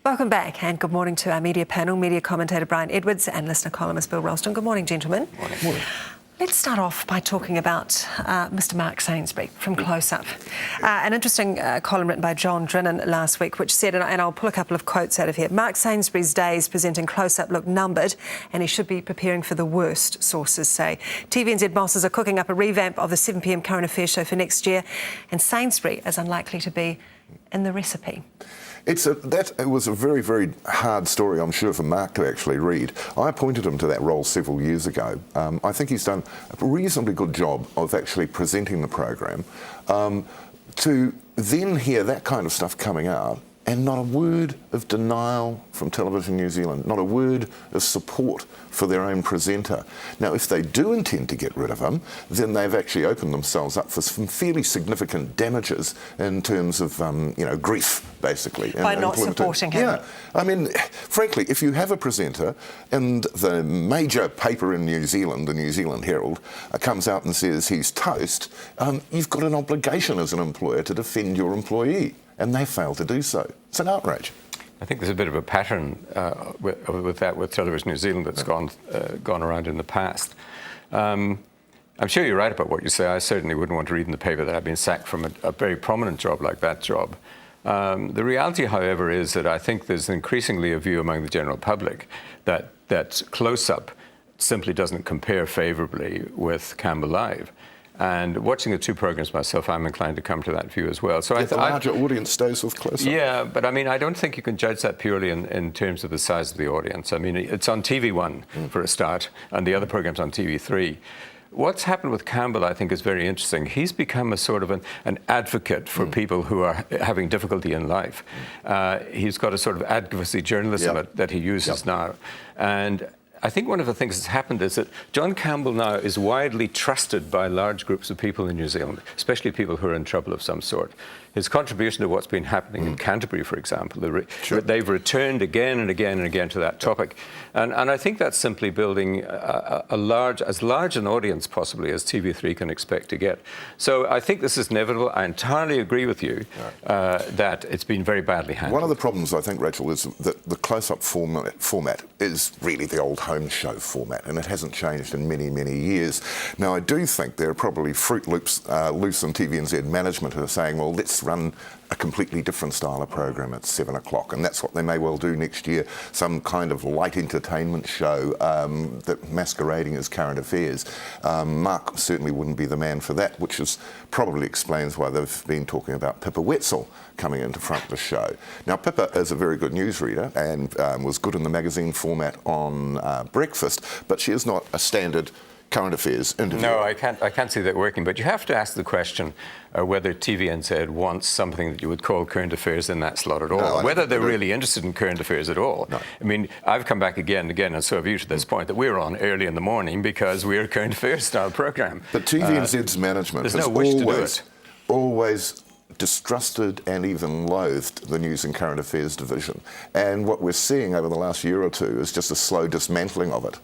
Welcome back and good morning to our media panel, media commentator Brian Edwards and listener columnist Bill Ralston. Good morning, gentlemen. Morning. Let's start off by talking about Mr Mark Sainsbury from Close Up. An interesting column written by John Drinnan last week which said, and I'll pull a couple of quotes out of here, Mark Sainsbury's days presenting Close Up look numbered and he should be preparing for the worst, sources say. TVNZ bosses are cooking up a revamp of the 7pm current affairs show for next year and Sainsbury is unlikely to be in the recipe. It was a very, very hard story, I'm sure, for Mark to actually read. I appointed him to that role several years ago. I think he's done a reasonably good job of actually presenting the program. To then hear that kind of stuff coming out and not a word of denial from Television New Zealand, not a word of support for their own presenter. Now, if they do intend to get rid of him, then they've actually opened themselves up for some fairly significant damages in terms of, grief, basically. By not supporting him. Yeah. I mean, frankly, if you have a presenter and the major paper in New Zealand, the New Zealand Herald, comes out and says he's toast, you've got an obligation as an employer to defend your employee. And they fail to do so. It's an outrage. I think there's a bit of a pattern with that with Television New Zealand that's gone around in the past. I'm sure you're right about what you say. I certainly wouldn't want to read in the paper that I've been sacked from a very prominent job like that job. The reality, however, is that I think there's increasingly a view among the general public that Close Up simply doesn't compare favourably with Campbell Live. And watching the two programs myself, I'm inclined to come to that view as well. So the larger audience stays with Close Up. Yeah, but I mean, I don't think you can judge that purely in terms of the size of the audience. I mean, it's on TV1 for a start, and the other programs on TV3. What's happened with Campbell, I think, is very interesting. He's become a sort of an advocate for people who are having difficulty in life. He's got a sort of advocacy journalism that he uses now. And I think one of the things that's happened is that John Campbell now is widely trusted by large groups of people in New Zealand, especially people who are in trouble of some sort. His contribution to what's been happening in Canterbury, for example, they've returned again and again and again to that topic. And I think that's simply building as large an audience possibly as TV3 can expect to get. So I think this is inevitable. I entirely agree with you that it's been very badly handled. One of the problems, I think, Rachel, is that the Close-Up format is really the old home show format, and it hasn't changed in many, many years. Now, I do think there are probably Fruit Loops loose in TVNZ management who are saying, well, let's run a completely different style of program at 7 o'clock, and that's what they may well do next year, some kind of light entertainment show that masquerading as current affairs. Mark certainly wouldn't be the man for that, which probably explains why they've been talking about Pippa Wetzel coming into front of the show. Now, Pippa is a very good newsreader and was good in the magazine format on Breakfast, but she is not a standard current affairs interview. No, I can't see that working, but you have to ask the question whether TVNZ wants something that you would call current affairs in that slot at all, whether they're really interested in current affairs at all. No. I mean, I've come back again and again, and so have you, to this point, that we're on early in the morning because we're a current affairs style programme. But TVNZ's management has always distrusted and even loathed the news and current affairs division. And what we're seeing over the last year or two is just a slow dismantling of it.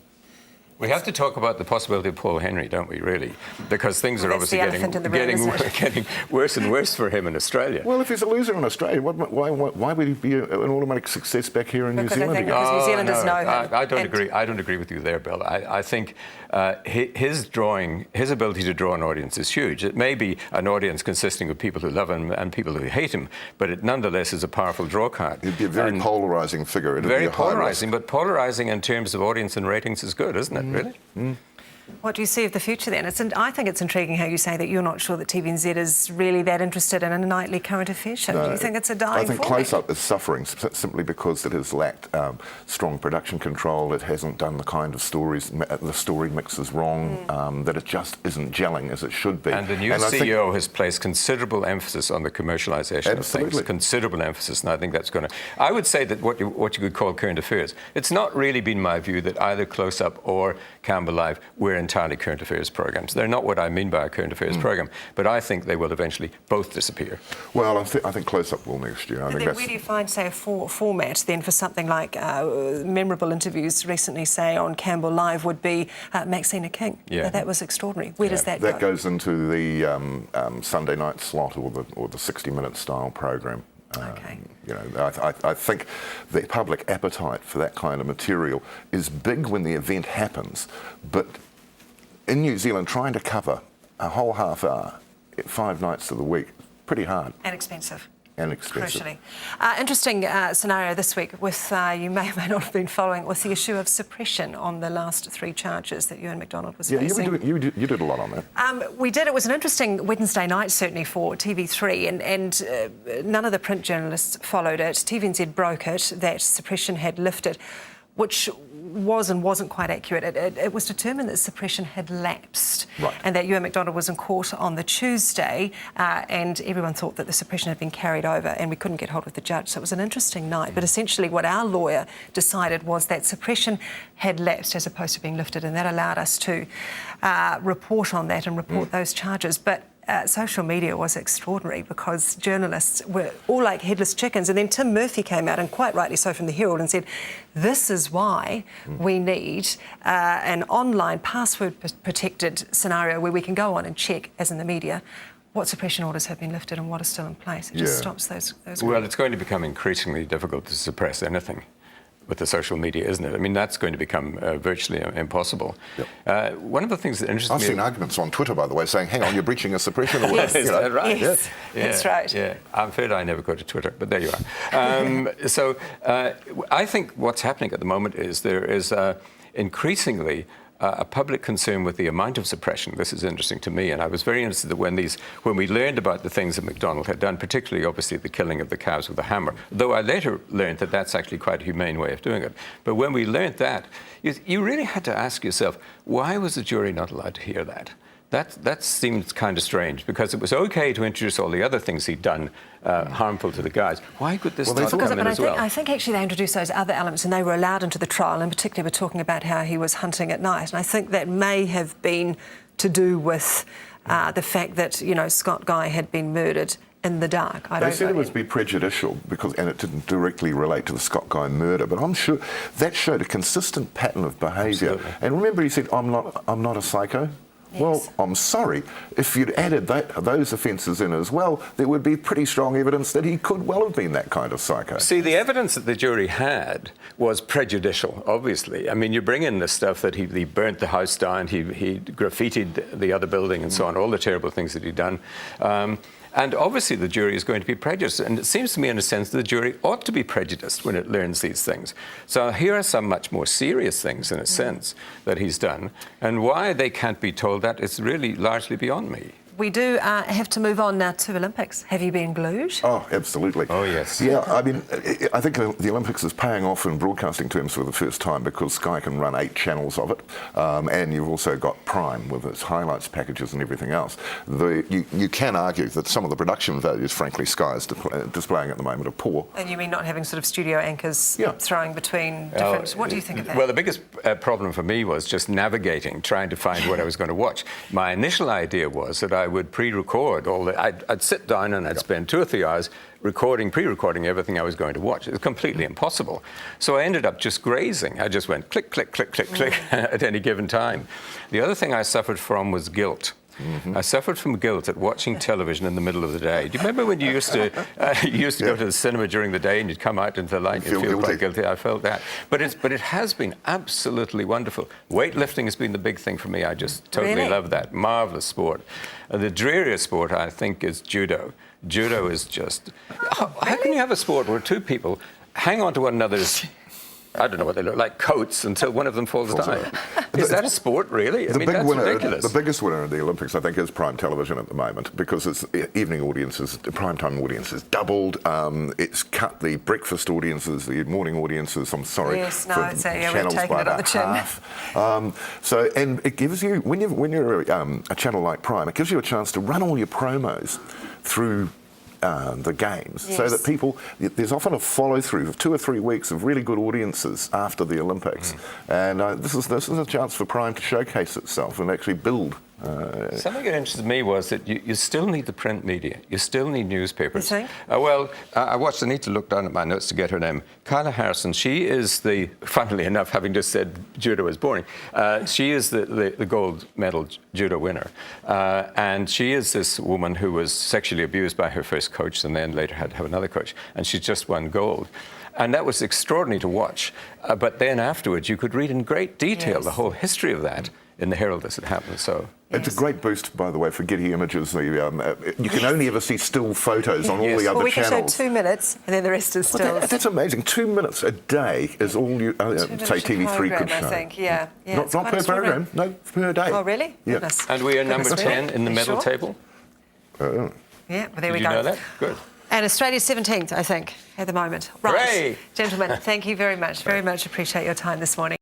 We have to talk about the possibility of Paul Henry, don't we, really? Because things are obviously getting worse and worse for him in Australia. Well, if he's a loser in Australia, why would he be an automatic success back here in New Zealand again? Because New Zealanders know him. I don't agree. I don't agree with you there, Bill. I think his ability to draw an audience is huge. It may be an audience consisting of people who love him and people who hate him, but it nonetheless is a powerful draw card. He'd be a very polarising figure. Very polarising, but polarising in terms of audience and ratings is good, isn't it? Really? What do you see of the future then? I think it's intriguing how you say that you're not sure that TVNZ is really that interested in a nightly current affairs show. No, do you think it's a dying format? I think Close-Up is suffering simply because it has lacked strong production control. It hasn't done the kind of stories, the story mix is wrong, that it just isn't gelling as it should be. And the new CEO has placed considerable emphasis on the commercialisation of things. Considerable emphasis, and I think that's going to... I would say that what you could call current affairs, it's not really been my view that either Close-Up or Campbell Live were entirely current affairs programs. They're not what I mean by a current affairs program, but I think they will eventually both disappear. Well, I think Close Up will next year. Where do you find, say, a format then for something like memorable interviews recently, say, on Campbell Live would be Maxina King? Yeah. That was extraordinary. Where does that go? That goes into the Sunday night slot or the 60-minute style program. Okay. You know, I think the public appetite for that kind of material is big when the event happens, but in New Zealand, trying to cover a whole half hour, 5 nights of the week, pretty hard. And expensive. And expensive. Crucially. Interesting scenario this week with, you may or may not have been following, with the issue of suppression on the last 3 charges that Ewen Macdonald was facing. You did a lot on that. We did. It was an interesting Wednesday night, certainly, for TV3, and none of the print journalists followed it. TVNZ broke it that suppression had lifted, which was and wasn't quite accurate. It was determined that suppression had lapsed, right, and that Ewen Macdonald was in court on the Tuesday, and everyone thought that the suppression had been carried over, and we couldn't get hold of the judge. So it was an interesting night. But essentially what our lawyer decided was that suppression had lapsed as opposed to being lifted, and that allowed us to report on that and report those charges. But social media was extraordinary because journalists were all like headless chickens. And then Tim Murphy came out, and quite rightly so, from the Herald, and said, this is why we need an online password-protected scenario where we can go on and check, as in the media, what suppression orders have been lifted and what is still in place. It just stops those. Well, it's going to become increasingly difficult to suppress anything with the social media, isn't it? I mean, that's going to become virtually impossible. Yep. One of the things that interests me... I've seen arguments on Twitter, by the way, saying, hang on, you're breaching a suppression order. Yes, is that right? Yes, that's right. Yeah. I'm afraid I never go to Twitter, but there you are. So I think what's happening at the moment is there is increasingly a public concern with the amount of suppression. This is interesting to me, and I was very interested that when we learned about the things that Macdonald had done, particularly obviously the killing of the cows with a hammer, though I later learned that that's actually quite a humane way of doing it. But when we learned that, you really had to ask yourself, why was the jury not allowed to hear that? That seems kind of strange, because it was okay to introduce all the other things he'd done harmful to the guys. Why could this not come in as well? I think actually they introduced those other elements and they were allowed into the trial, and particularly we're talking about how he was hunting at night. And I think that may have been to do with the fact that, you know, Scott Guy had been murdered in the dark. They said it would be prejudicial and it didn't directly relate to the Scott Guy murder, but I'm sure that showed a consistent pattern of behaviour. Absolutely. And remember, he said, "I'm not a psycho." Yes. Well, I'm sorry. If you'd added those offences in as well, there would be pretty strong evidence that he could well have been that kind of psycho. See, the evidence that the jury had was prejudicial, obviously. I mean, you bring in the stuff that he burnt the house down, he graffitied the other building and so on, all the terrible things that he'd done. And obviously the jury is going to be prejudiced. And it seems to me, in a sense, the jury ought to be prejudiced when it learns these things. So here are some much more serious things, in a sense, that he's done. And why they can't be told that is really largely beyond me. We do have to move on now to Olympics. Have you been glued? Oh, absolutely. Oh, yes. Yeah, I mean, I think the Olympics is paying off in broadcasting terms for the first time because Sky can run 8 channels of it, and you've also got Prime with its highlights packages and everything else. You can argue that some of the production values, frankly, Sky is displaying at the moment are poor. And you mean not having sort of studio anchors throwing between different... What do you think of that? Well, the biggest problem for me was just navigating, trying to find what I was going to watch. My initial idea was that I would pre-record all the... I'd sit down and I'd spend 2 or 3 hours pre-recording everything I was going to watch. It was completely impossible. So I ended up just grazing. I just went click, click, click, click, click at any given time. The other thing I suffered from was guilt. I suffered from guilt at watching television in the middle of the day. Do you remember when you used to go to the cinema during the day and you'd come out into the light and you'd feel quite guilty? I felt that. But it has been absolutely wonderful. Weightlifting has been the big thing for me. I just totally love that. Marvellous sport. The dreariest sport, I think, is judo. Judo is just... How can you have a sport where 2 people hang on to one another's... I don't know what they look like, coats, until one of them falls down. Is that a sport, really? I mean, that's ridiculous. The biggest winner of the Olympics, I think, is Prime Television at the moment, because its evening audiences, the primetime audiences doubled. It's cut the breakfast audiences, the morning audiences, I'm sorry, yes, no, for channels by about half. So, and it gives you, when you're a channel like Prime, it gives you a chance to run all your promos through the games, so that people, there's often a follow-through of 2 or 3 weeks of really good audiences after the Olympics, and this is a chance for Prime to showcase itself and actually build Something that interested me was that you still need the print media. You still need newspapers. You think? I need to look down at my notes to get her name. Kyla Harrison, she is funnily enough, having just said judo is boring, she is the gold medal judo winner. And she is this woman who was sexually abused by her first coach and then later had to have another coach. And she just won gold. And that was extraordinary to watch. But then afterwards, you could read in great detail the whole history of that in the Herald as it happened. So it's a great boost, by the way, for Getty Images. You can only ever see still photos on all the other we channels. can show 2 minutes, and then the rest is still. That's amazing. 2 minutes a day is all you, say, TV3 could show. I think, yeah. Not per program, no, per day. Oh, really? Yeah. Goodness. And we are number 10 in the medal table. Yeah, well, there Did we you go. know that? Good. And Australia's 17th, I think, at the moment. Right. Hooray! Gentlemen, thank you very much. Very much appreciate your time this morning.